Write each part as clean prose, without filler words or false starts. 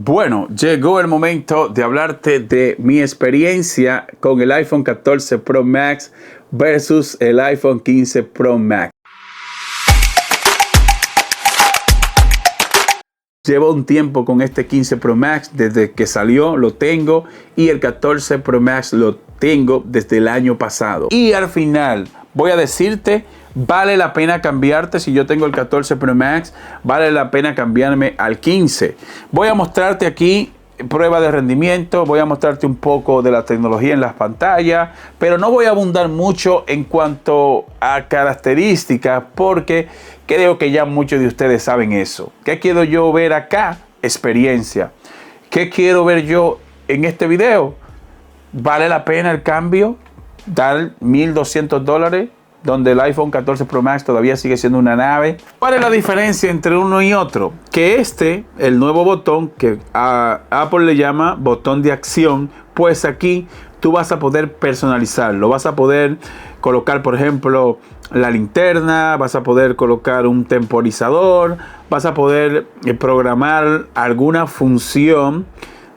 Bueno, llegó el momento de hablarte de mi experiencia con el iPhone 14 Pro Max versus el iPhone 15 Pro Max. Llevo un tiempo con este 15 Pro Max, desde que salió lo tengo, y el 14 Pro Max lo tengo desde el año pasado. Y al final voy a decirte, vale la pena cambiarte. Si yo tengo el 14 Pro Max, vale la pena cambiarme al 15. Voy a mostrarte aquí prueba de rendimiento, voy a mostrarte un poco de la tecnología en las pantallas, pero no voy a abundar mucho en cuanto a características, porque creo que ya muchos de ustedes saben eso. ¿Qué quiero yo ver acá? Experiencia. ¿Qué quiero ver yo en este video? ¿Vale la pena el cambio? Dar $1,200, donde el iPhone 14 Pro Max todavía sigue siendo una nave. ¿Cuál es la diferencia entre uno y otro? Que el nuevo botón que a Apple le llama botón de acción, pues aquí tú vas a poder personalizarlo. Vas a poder colocar, por ejemplo, la linterna, vas a poder colocar un temporizador, vas a poder programar alguna función.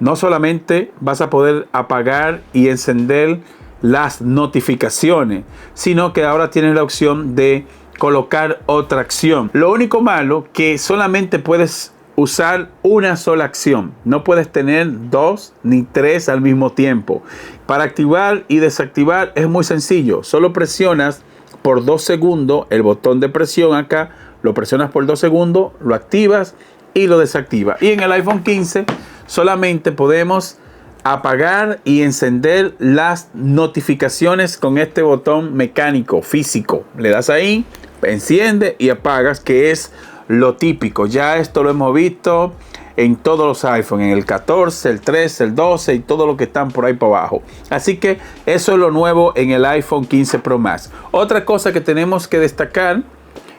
No solamente vas a poder apagar y encender las notificaciones, sino que ahora tienes la opción de colocar otra acción. Lo único malo que solamente puedes usar una sola acción, no puedes tener dos ni tres al mismo tiempo. Para activar y desactivar es muy sencillo, solo presionas por 2 segundos el botón de presión acá, lo presionas por 2 segundos, lo activas y lo desactivas. Y en el iPhone 15 solamente podemos apagar y encender las notificaciones con este botón mecánico, físico. Le das ahí, enciende y apagas, que es lo típico. Ya esto lo hemos visto en todos los iPhones, en el 14, el 13, el 12 y todo lo que están por ahí para abajo. Así que eso es lo nuevo en el iPhone 15 Pro Max. Otra cosa que tenemos que destacar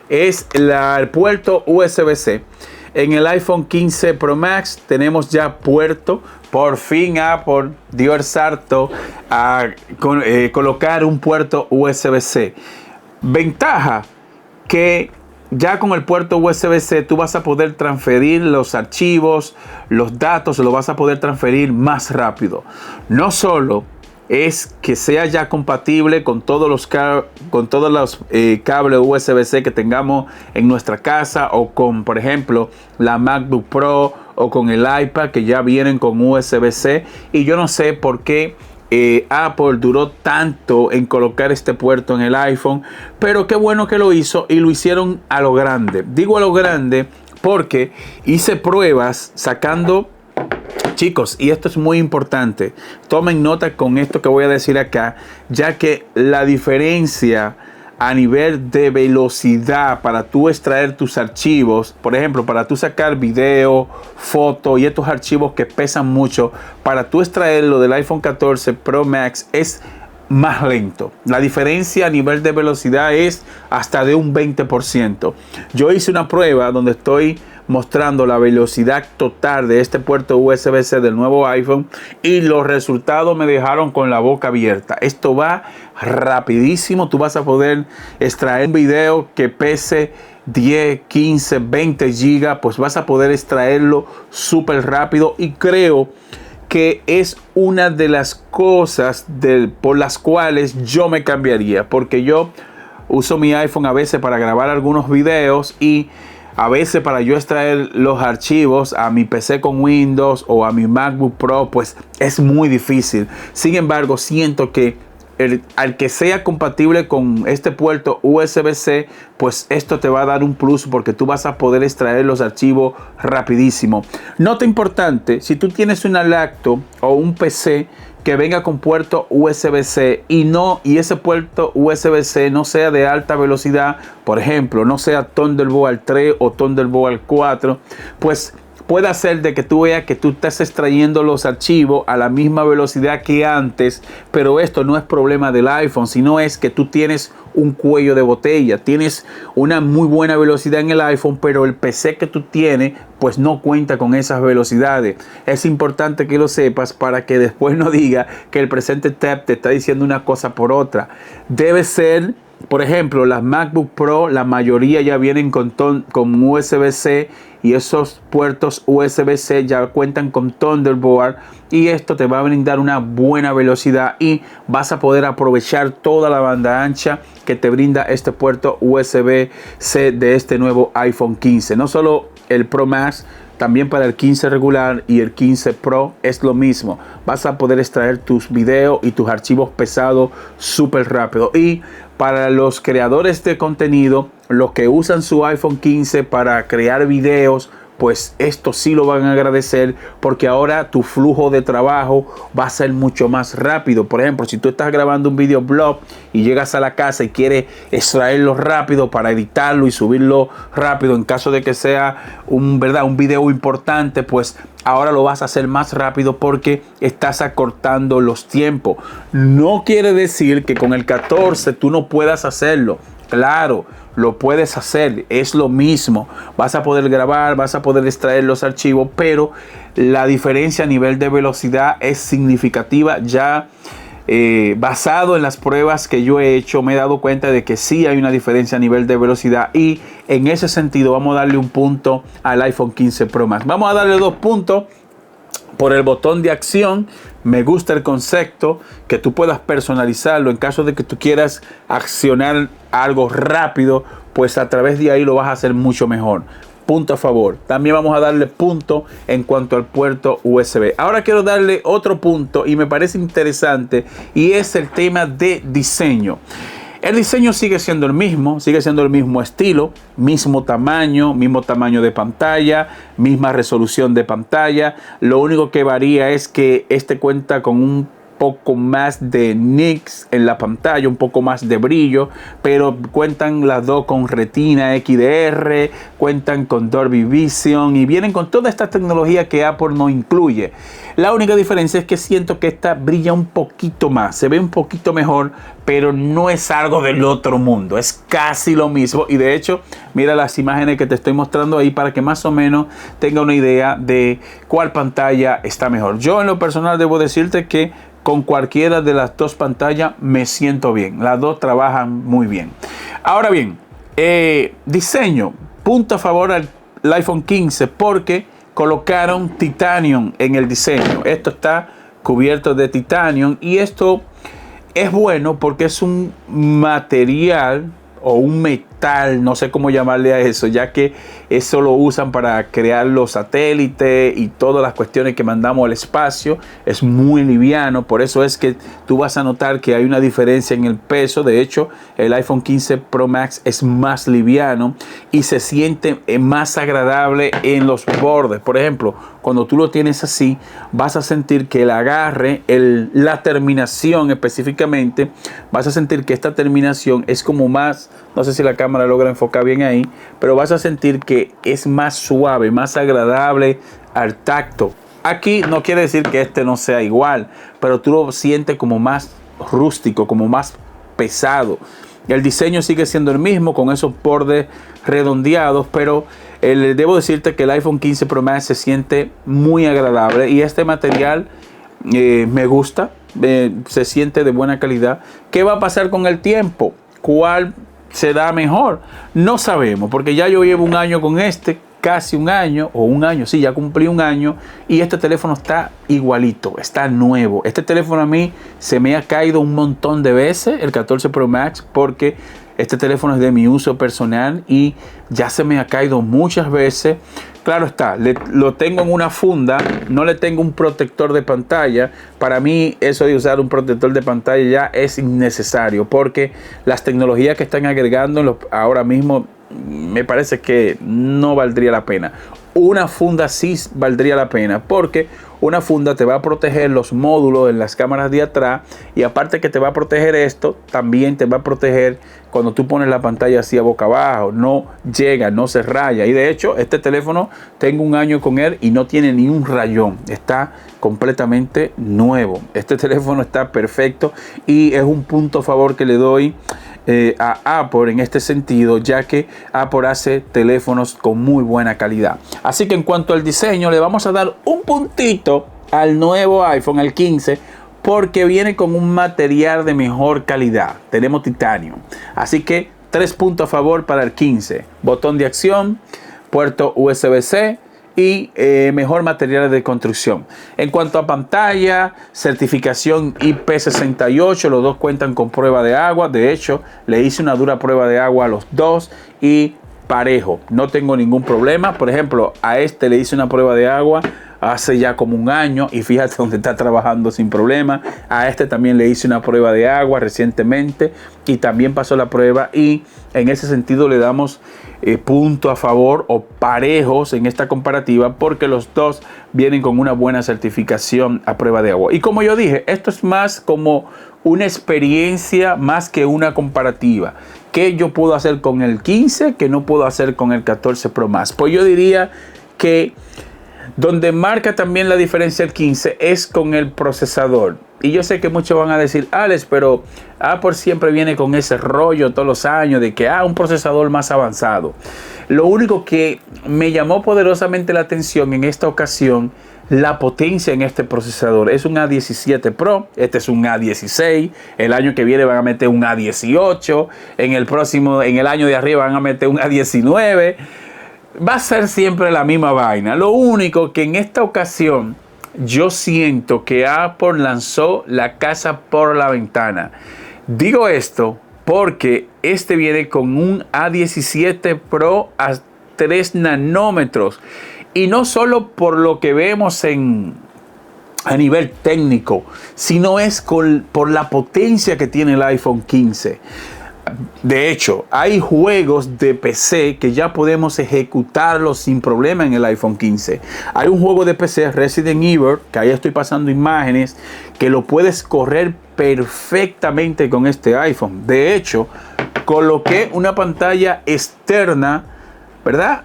es el puerto USB-C. En el iPhone 15 Pro Max tenemos ya puerto. Por fin Apple dio el salto a colocar un puerto USB-C. Ventaja que ya con el puerto USB-C tú vas a poder transferir los archivos, los datos, lo vas a poder transferir más rápido. No solo es que sea ya compatible con todos los cables USB-C que tengamos en nuestra casa, o con, por ejemplo, la MacBook Pro o con el iPad, que ya vienen con USB-C. Y yo no sé por qué Apple duró tanto en colocar este puerto en el iPhone, pero qué bueno que lo hizo, y lo hicieron a lo grande. Digo a lo grande porque hice pruebas sacando. Chicos, y esto es muy importante, tomen nota con esto que voy a decir acá, ya que la diferencia a nivel de velocidad para tú extraer tus archivos, por ejemplo, para tú sacar video, foto y estos archivos que pesan mucho, para tú extraerlo del iPhone 14 Pro Max es más lento. La diferencia a nivel de velocidad es hasta de un 20%. Yo hice una prueba donde estoy mostrando la velocidad total de este puerto USB-C del nuevo iPhone, y los resultados me dejaron con la boca abierta. Esto va rapidísimo. Tú vas a poder extraer un video que pese 10, 15, 20 gigas, pues vas a poder extraerlo súper rápido, y creo que es una de las cosas por las cuales yo me cambiaría, porque yo uso mi iPhone a veces para grabar algunos videos, y a veces para yo extraer los archivos a mi PC con Windows o a mi MacBook Pro, pues es muy difícil. Sin embargo, siento que al que sea compatible con este puerto USB-C, pues esto te va a dar un plus, porque tú vas a poder extraer los archivos rapidísimo. Nota importante: si tú tienes una laptop o un PC que venga con puerto USB-C y ese puerto USB-C no sea de alta velocidad, por ejemplo, no sea Thunderbolt 3 o Thunderbolt 4, pues puede hacer de que tú veas que tú estás extrayendo los archivos a la misma velocidad que antes, pero esto no es problema del iPhone, sino es que tú tienes un cuello de botella, tienes una muy buena velocidad en el iPhone, pero el PC que tú tienes pues no cuenta con esas velocidades. Es importante que lo sepas para que después no diga que el presente tab te está diciendo una cosa por otra. Debe ser por ejemplo, las MacBook Pro, la mayoría ya vienen con USB-C y esos puertos USB-C ya cuentan con Thunderbolt y esto te va a brindar una buena velocidad y vas a poder aprovechar toda la banda ancha que te brinda este puerto USB-C de este nuevo iPhone 15. No solo el Pro Max, también para el 15 regular y el 15 Pro es lo mismo. Vas a poder extraer tus videos y tus archivos pesados súper rápido. Y para los creadores de contenido, los que usan su iPhone 15 para crear videos, pues esto sí lo van a agradecer porque ahora tu flujo de trabajo va a ser mucho más rápido. Por ejemplo, si tú estás grabando un videoblog y llegas a la casa y quieres extraerlo rápido para editarlo y subirlo rápido en caso de que sea un video importante, pues ahora lo vas a hacer más rápido porque estás acortando los tiempos. No quiere decir que con el 14 tú no puedas hacerlo. Claro, lo puedes hacer, es lo mismo. Vas a poder grabar, vas a poder extraer los archivos, pero la diferencia a nivel de velocidad es significativa. Ya basado en las pruebas que yo he hecho, me he dado cuenta de que sí hay una diferencia a nivel de velocidad y en ese sentido vamos a darle un punto al iPhone 15 Pro Max. Vamos a darle 2 puntos. Por el botón de acción, me gusta el concepto que tú puedas personalizarlo en caso de que tú quieras accionar algo rápido, pues a través de ahí lo vas a hacer mucho mejor. Punto a favor. También vamos a darle punto en cuanto al puerto USB. Ahora quiero darle otro punto y me parece interesante y es el tema de diseño. El diseño sigue siendo el mismo estilo, mismo tamaño de pantalla, misma resolución de pantalla. Lo único que varía es que este cuenta con un poco más de nits en la pantalla, un poco más de brillo, pero cuentan las dos con Retina XDR, cuentan con Dolby Vision y vienen con toda esta tecnología que Apple no incluye. La única diferencia es que siento que esta brilla un poquito más, se ve un poquito mejor, pero no es algo del otro mundo, es casi lo mismo. Y de hecho, mira las imágenes que te estoy mostrando ahí para que más o menos tenga una idea de cuál pantalla está mejor. Yo en lo personal debo decirte que con cualquiera de las dos pantallas me siento bien. Las dos trabajan muy bien. Ahora bien, diseño. Punto a favor al iPhone 15 porque colocaron Titanium en el diseño. Esto está cubierto de Titanium y esto es bueno porque es un material o un metal, no sé cómo llamarle a eso, ya que eso lo usan para crear los satélites y todas las cuestiones que mandamos al espacio. Es muy liviano, por eso es que tú vas a notar que hay una diferencia en el peso. De hecho, el iPhone 15 Pro Max es más liviano y se siente más agradable en los bordes. Por ejemplo, cuando tú lo tienes así, vas a sentir que el agarre, la terminación específicamente, vas a sentir que esta terminación es como más, no sé si la cámara logra enfocar bien ahí, pero vas a sentir que es más suave, más agradable al tacto. Aquí no quiere decir que este no sea igual, pero tú lo sientes como más rústico, como más pesado. El diseño sigue siendo el mismo con esos bordes redondeados, pero debo decirte que el iPhone 15 Pro Max se siente muy agradable y este material me gusta, se siente de buena calidad. ¿Qué va a pasar con el tiempo? ¿Cuál será mejor? No sabemos, porque ya yo llevo un año con este, casi un año, o un año, sí, ya cumplí un año, y este teléfono está igualito, está nuevo. Este teléfono a mí se me ha caído un montón de veces, el 14 Pro Max, porque este teléfono es de mi uso personal y ya se me ha caído muchas veces. Claro está, lo tengo en una funda, no le tengo un protector de pantalla. Para mí eso de usar un protector de pantalla ya es innecesario porque las tecnologías que están agregando ahora mismo me parece que no valdría la pena. Una funda sí valdría la pena porque una funda te va a proteger los módulos en las cámaras de atrás y aparte que te va a proteger esto, también te va a proteger cuando tú pones la pantalla así a boca abajo, no llega, no se raya. Y de hecho este teléfono tengo un año con él y no tiene ni un rayón, está completamente nuevo. Este teléfono está perfecto y es un punto a favor que le doy a Apple en este sentido, ya que Apple hace teléfonos con muy buena calidad. Así que en cuanto al diseño, le vamos a dar un puntito al nuevo iPhone, al 15, porque viene con un material de mejor calidad. Tenemos titanio. Así que 3 puntos a favor para el 15. Botón de acción, puerto USB-C y mejor material de construcción. En cuanto a pantalla, certificación IP68, los dos cuentan con prueba de agua. De hecho, le hice una dura prueba de agua a los dos y parejo, no tengo ningún problema. Por ejemplo, a este le hice una prueba de agua hace ya como un año y fíjate donde está trabajando sin problema. A este también le hice una prueba de agua recientemente y también pasó la prueba, y en ese sentido le damos punto a favor o parejos en esta comparativa, porque los dos vienen con una buena certificación a prueba de agua. Y como yo dije, esto es más como una experiencia más que una comparativa. ¿Qué yo puedo hacer con el 15 que no puedo hacer con el 14 Pro Max? Pues yo diría que donde marca también la diferencia el 15 es con el procesador. Y yo sé que muchos van a decir, Alex, pero Apple siempre viene con ese rollo todos los años de que un procesador más avanzado. Lo único que me llamó poderosamente la atención en esta ocasión, la potencia en este procesador. Es un A17 Pro, este es un A16, el año que viene van a meter un A18, en el año de arriba van a meter un A19. Va a ser siempre la misma vaina. Lo único que en esta ocasión yo siento que Apple lanzó la casa por la ventana. Digo esto porque este viene con un A17 Pro a 3 nanómetros. Y no solo por lo que vemos a nivel técnico, sino es por la potencia que tiene el iPhone 15. De hecho, hay juegos de PC que ya podemos ejecutarlos sin problema en el iPhone 15. Hay un juego de PC, Resident Evil, que ahí estoy pasando imágenes, que lo puedes correr perfectamente con este iPhone. De hecho, coloqué una pantalla externa, ¿verdad?,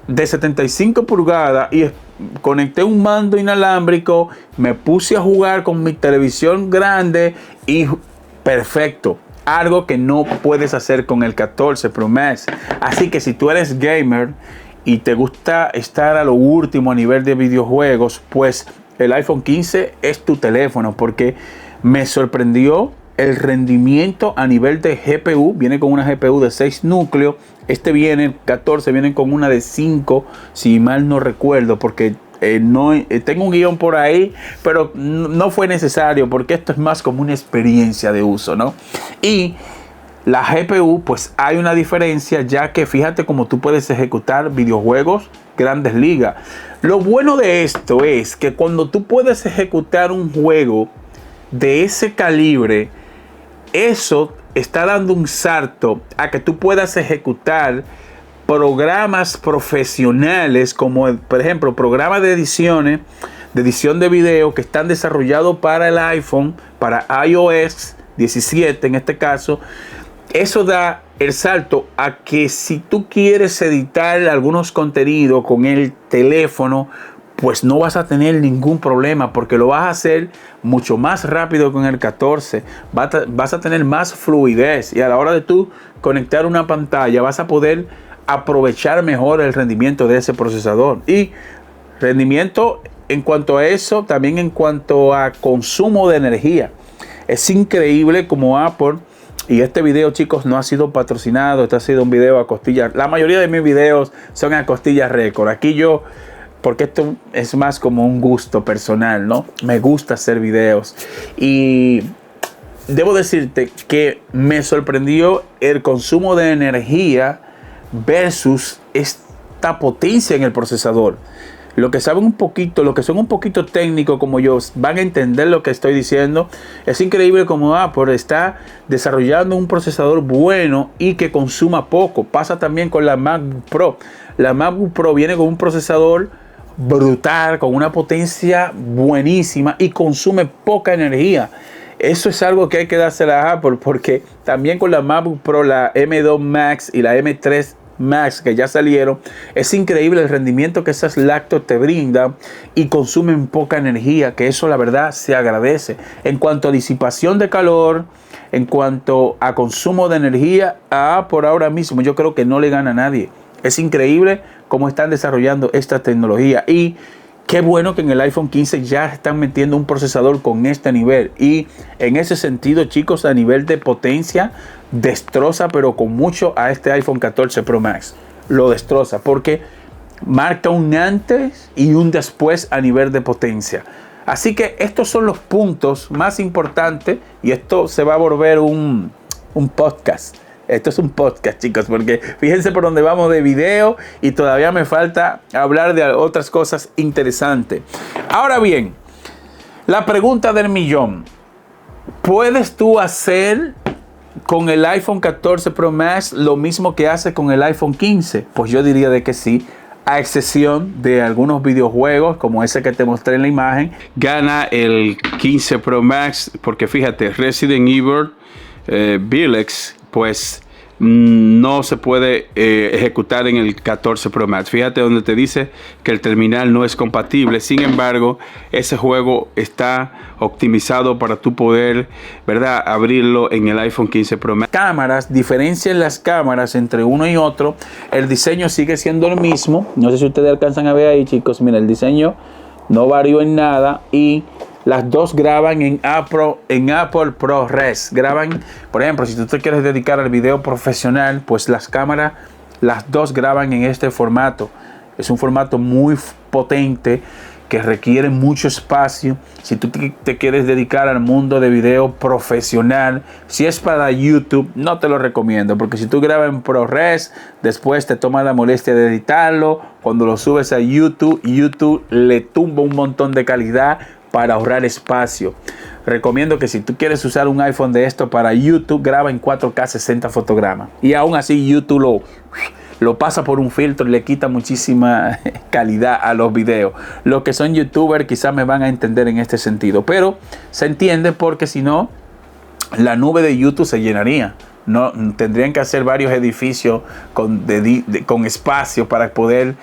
de 75 pulgadas y conecté un mando inalámbrico, me puse a jugar con mi televisión grande y perfecto. Algo que no puedes hacer con el 14 Pro Max. Así que si tú eres gamer y te gusta estar a lo último a nivel de videojuegos, pues el iPhone 15 es tu teléfono, porque me sorprendió el rendimiento a nivel de GPU. Viene con una GPU de 6 núcleos. Este viene, el 14 viene con una de 5, si mal no recuerdo, porque tengo un guión por ahí, pero no fue necesario, porque esto es más como una experiencia de uso, ¿no? Y la GPU, pues hay una diferencia, ya que fíjate cómo tú puedes ejecutar videojuegos Grandes Ligas. Lo bueno de esto es que cuando tú puedes ejecutar un juego de ese calibre, eso está dando un salto a que tú puedas ejecutar programas profesionales, como por ejemplo programas de edición de video que están desarrollados para el iPhone, para iOS 17 en este caso. Eso da el salto a que si tú quieres editar algunos contenidos con el teléfono, pues no vas a tener ningún problema, porque lo vas a hacer mucho más rápido con el 14. Vas a tener más fluidez, y a la hora de tú conectar una pantalla vas a poder aprovechar mejor el rendimiento de ese procesador. Y rendimiento en cuanto a eso, también en cuanto a consumo de energía. Es increíble como Apple, y este video, chicos, no ha sido patrocinado, este ha sido un video a costillas. La mayoría de mis videos son a costillas récord. Aquí yo, porque esto es más como un gusto personal, ¿no? Me gusta hacer videos. Y debo decirte que me sorprendió el consumo de energía versus esta potencia en el procesador. Los que saben un poquito, los que son un poquito técnicos como yo, van a entender lo que estoy diciendo. Es increíble como Apple está desarrollando un procesador bueno y que consuma poco. Pasa también con la MacBook Pro. La MacBook Pro viene con un procesador brutal, con una potencia buenísima y consume poca energía. Eso es algo que hay que dársela a Apple, porque también con la MacBook Pro, la M2 Max y la M3 Max que ya salieron, es increíble el rendimiento que esas laptops te brindan y consumen poca energía, que eso la verdad se agradece. En cuanto a disipación de calor, en cuanto a consumo de energía, por ahora mismo yo creo que no le gana a nadie. Es increíble cómo están desarrollando esta tecnología. Y Qué bueno que en el iPhone 15 ya están metiendo un procesador con este nivel. Y en ese sentido, chicos, a nivel de potencia, destroza, pero con mucho a este iPhone 14 Pro Max. Lo destroza porque marca un antes y un después a nivel de potencia. Así que estos son los puntos más importantes y esto se va a volver un podcast. Esto es un podcast, chicos, porque fíjense por dónde vamos de video y todavía me falta hablar de otras cosas interesantes. Ahora bien, la pregunta del millón. ¿Puedes tú hacer con el iPhone 14 Pro Max lo mismo que hace con el iPhone 15? Pues yo diría de que sí, a excepción de algunos videojuegos como ese que te mostré en la imagen. Gana el 15 Pro Max porque fíjate, Resident Evil Village, pues no se puede ejecutar en el 14 Pro Max. Fíjate donde te dice que el terminal no es compatible. Sin embargo, ese juego está optimizado para tú poder, ¿verdad?, abrirlo en el iPhone 15 Pro Max. Cámaras, diferencian las cámaras entre uno y otro. El diseño sigue siendo el mismo. No sé si ustedes alcanzan a ver ahí, chicos. Mira, el diseño no varió en nada y las dos graban en Apple ProRes. Graban, por ejemplo, si tú te quieres dedicar al video profesional, pues las cámaras, las dos graban en este formato. Es un formato muy potente que requiere mucho espacio. Si tú te quieres dedicar al mundo de video profesional, si es para YouTube, no te lo recomiendo, porque si tú grabas en ProRes, después te toma la molestia de editarlo. Cuando lo subes a YouTube, YouTube le tumba un montón de calidad para ahorrar espacio. Recomiendo que si tú quieres usar un iPhone de esto para YouTube, graba en 4K 60 fotogramas. Y aún así YouTube lo pasa por un filtro y le quita muchísima calidad a los videos. Los que son youtubers quizás me van a entender en este sentido. Pero se entiende porque si no, la nube de YouTube se llenaría. No, tendrían que hacer varios edificios con espacio para poder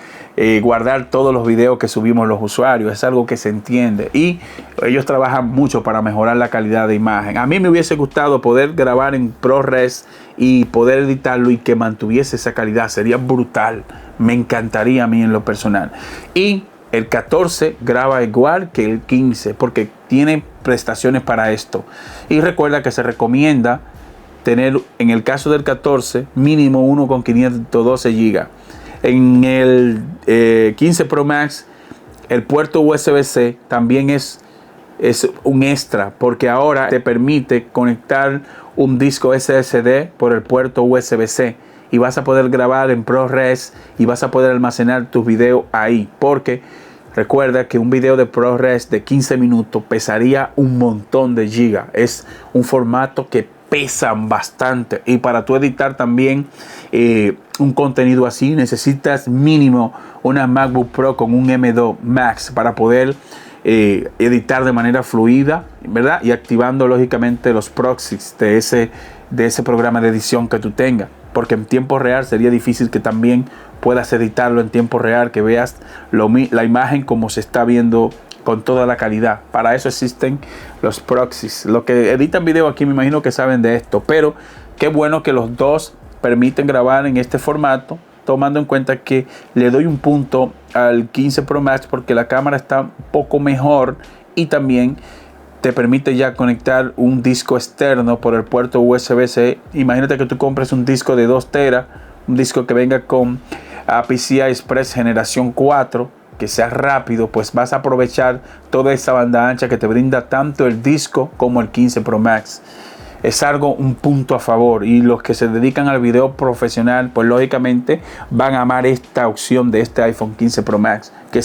guardar todos los videos que subimos los usuarios. Es algo que se entiende y ellos trabajan mucho para mejorar la calidad de imagen. A mí me hubiese gustado poder grabar en ProRes y poder editarlo y que mantuviese esa calidad. Sería brutal. Me encantaría a mí en lo personal. Y el 14 graba igual que el 15 porque tiene prestaciones para esto. Y recuerda que se recomienda tener, en el caso del 14, mínimo uno con 512 GB. En el 15 Pro Max, el puerto USB-C también es un extra, porque ahora te permite conectar un disco SSD por el puerto USB-C y vas a poder grabar en ProRes y vas a poder almacenar tus videos ahí, porque recuerda que un video de ProRes de 15 minutos pesaría un montón de gigas. Es un formato que pesan bastante y para tú editar también un contenido así necesitas mínimo una MacBook Pro con un M2 Max para poder editar de manera fluida, ¿verdad? Y activando lógicamente los proxies de ese programa de edición que tú tengas, porque en tiempo real sería difícil que también puedas editarlo en tiempo real, que veas la imagen como se está viendo con toda la calidad. Para eso existen los proxies. Los que editan video aquí me imagino que saben de esto, pero qué bueno que los dos permiten grabar en este formato, tomando en cuenta que le doy un punto al 15 Pro Max porque la cámara está un poco mejor y también te permite ya conectar un disco externo por el puerto USB-C. Imagínate que tú compres un disco de 2 teras, un disco que venga con PCI Express generación 4, que sea rápido, pues vas a aprovechar toda esa banda ancha que te brinda tanto el disco como el 15 Pro Max. Es un punto a favor, y los que se dedican al video profesional, pues lógicamente van a amar esta opción de este iPhone 15 Pro Max, que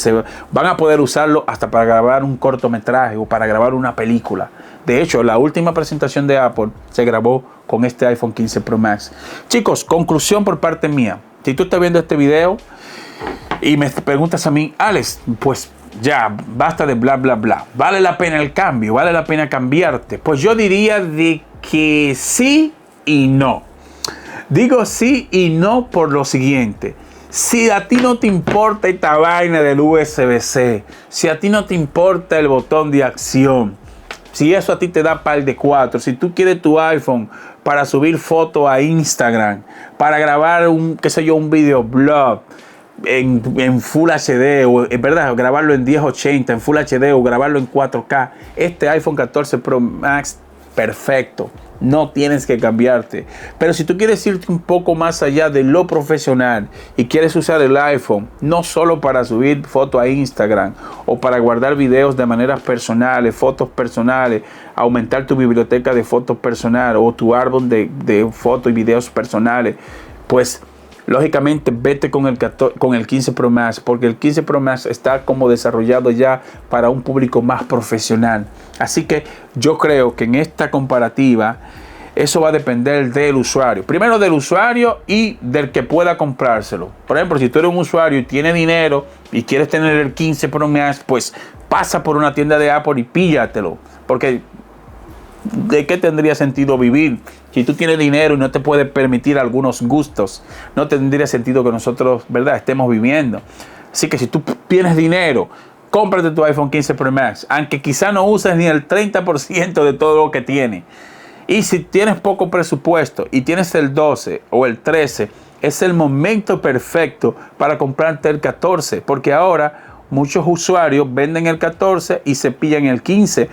van a poder usarlo hasta para grabar un cortometraje o para grabar una película. De hecho, la última presentación de Apple se grabó con este iPhone 15 Pro Max. Chicos, conclusión por parte mía. Si tú estás viendo este video y me preguntas a mí, Alex, pues ya, basta de bla, bla, bla. ¿Vale la pena el cambio? ¿Vale la pena cambiarte? Pues yo diría de que sí y no. Digo sí y no por lo siguiente. Si a ti no te importa esta vaina del USB-C, si a ti no te importa el botón de acción, si eso a ti te da par de 4, si tú quieres tu iPhone para subir fotos a Instagram, para grabar un videoblog, en Full HD o en verdad grabarlo en 1080, en Full HD o grabarlo en 4K. Este iPhone 14 Pro Max, perfecto. No tienes que cambiarte. Pero si tú quieres irte un poco más allá de lo profesional y quieres usar el iPhone no solo para subir fotos a Instagram o para guardar videos de maneras personales, fotos personales, aumentar tu biblioteca de fotos personales o tu árbol de fotos y videos personales, pues lógicamente vete con el 15 Pro Max, porque el 15 Pro Max está como desarrollado ya para un público más profesional. Así que yo creo que en esta comparativa eso va a depender del usuario. Primero del usuario y del que pueda comprárselo. Por ejemplo, si tú eres un usuario y tienes dinero y quieres tener el 15 Pro Max, pues pasa por una tienda de Apple y píllatelo. Porque ¿de qué tendría sentido vivir? Si tú tienes dinero y no te puedes permitir algunos gustos, no tendría sentido que nosotros, ¿verdad?, estemos viviendo. Así que si tú tienes dinero, cómprate tu iPhone 15 Pro Max, aunque quizá no uses ni el 30% de todo lo que tiene. Y si tienes poco presupuesto y tienes el 12 o el 13, es el momento perfecto para comprarte el 14, porque ahora muchos usuarios venden el 14 y se pillan el 15.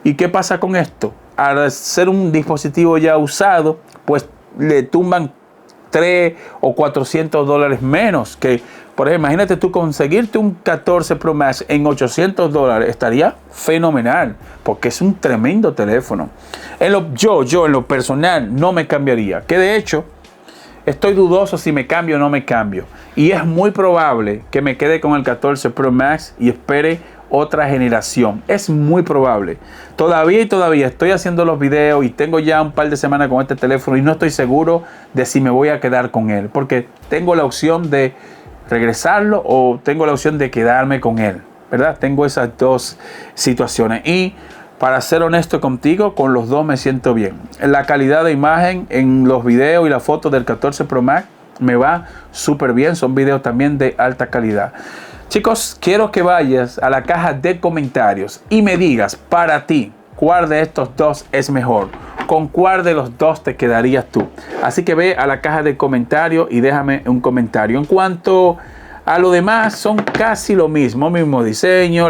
¿Y qué pasa con esto? Al ser un dispositivo ya usado, pues le tumban 3 o 400 dólares menos. Que, por ejemplo, imagínate tú conseguirte un 14 Pro Max en 800 dólares. Estaría fenomenal, porque es un tremendo teléfono. Yo en lo personal no me cambiaría. Que de hecho, estoy dudoso si me cambio o no me cambio. Y es muy probable que me quede con el 14 Pro Max y espere otra generación. Es muy probable. Todavía estoy haciendo los videos y tengo ya un par de semanas con este teléfono y no estoy seguro de si me voy a quedar con él, porque tengo la opción de regresarlo o tengo la opción de quedarme con él, ¿verdad? Tengo esas dos situaciones y para ser honesto contigo, con los dos me siento bien. La calidad de imagen en los videos y las fotos del 14 Pro Max me va súper bien. Son videos también de alta calidad. Chicos, quiero que vayas a la caja de comentarios y me digas para ti cuál de estos dos es mejor. ¿Con cuál de los dos te quedarías tú? Así que ve a la caja de comentarios y déjame un comentario. En cuanto a lo demás, son casi lo mismo diseño,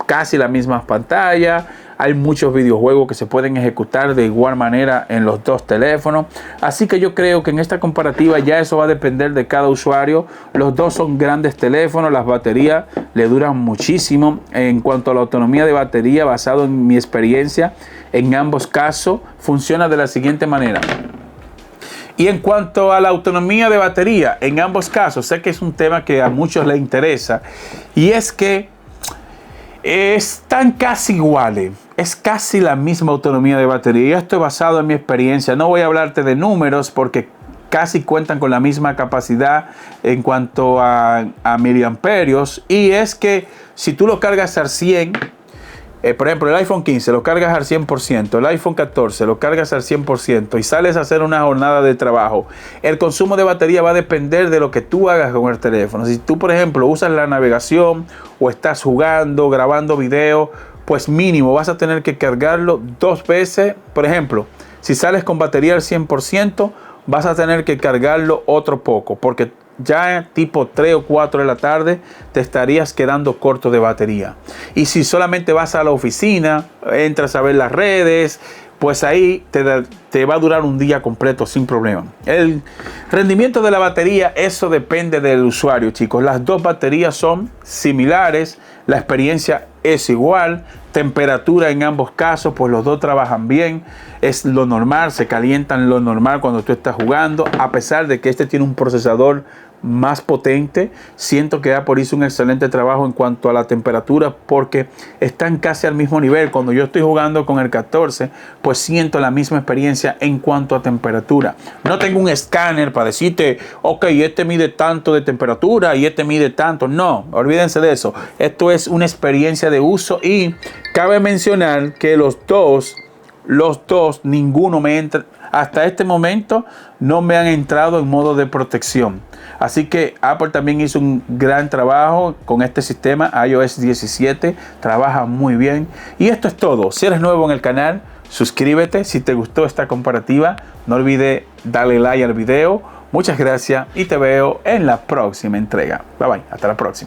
casi la misma pantalla. Hay muchos videojuegos que se pueden ejecutar de igual manera en los dos teléfonos. Así que yo creo que en esta comparativa ya eso va a depender de cada usuario. Los dos son grandes teléfonos, las baterías le duran muchísimo. En cuanto a la autonomía de batería, basado en mi experiencia, en ambos casos funciona de la siguiente manera. Y en cuanto a la autonomía de batería, en ambos casos, sé que es un tema que a muchos les interesa, y es que están casi iguales, es casi la misma autonomía de batería. Y esto es basado en mi experiencia. No voy a hablarte de números porque casi cuentan con la misma capacidad en cuanto a miliamperios. Y es que si tú lo cargas al 100, por ejemplo, el iPhone 15 lo cargas al 100%, el iPhone 14 lo cargas al 100% y sales a hacer una jornada de trabajo, el consumo de batería va a depender de lo que tú hagas con el teléfono. Si tú, por ejemplo, usas la navegación o estás jugando, grabando video, pues mínimo vas a tener que cargarlo 2 veces. Por ejemplo, si sales con batería al 100%, vas a tener que cargarlo otro poco, porque ya tipo 3 o 4 de la tarde te estarías quedando corto de batería. Y si solamente vas a la oficina, entras a ver las redes, pues ahí te va a durar un día completo sin problema. El rendimiento de la batería, eso depende del usuario, chicos. Las dos baterías son similares, la experiencia es igual, temperatura en ambos casos, pues los dos trabajan bien, es lo normal, se calientan lo normal cuando tú estás jugando, a pesar de que este tiene un procesador más potente. Siento que Apple hizo un excelente trabajo en cuanto a la temperatura, porque están casi al mismo nivel. Cuando yo estoy jugando con el 14, pues siento la misma experiencia en cuanto a temperatura. No tengo un escáner para decirte, ok, este mide tanto de temperatura y este mide tanto. No, olvídense de eso. Esto es una experiencia de uso, y cabe mencionar que los dos, ninguno me entra. Hasta este momento no me han entrado en modo de protección. Así que Apple también hizo un gran trabajo con este sistema iOS 17. Trabaja muy bien. Y esto es todo. Si eres nuevo en el canal, suscríbete. Si te gustó esta comparativa, no olvides darle like al video Muchas gracias y te veo en la próxima entrega. Bye bye, hasta la próxima.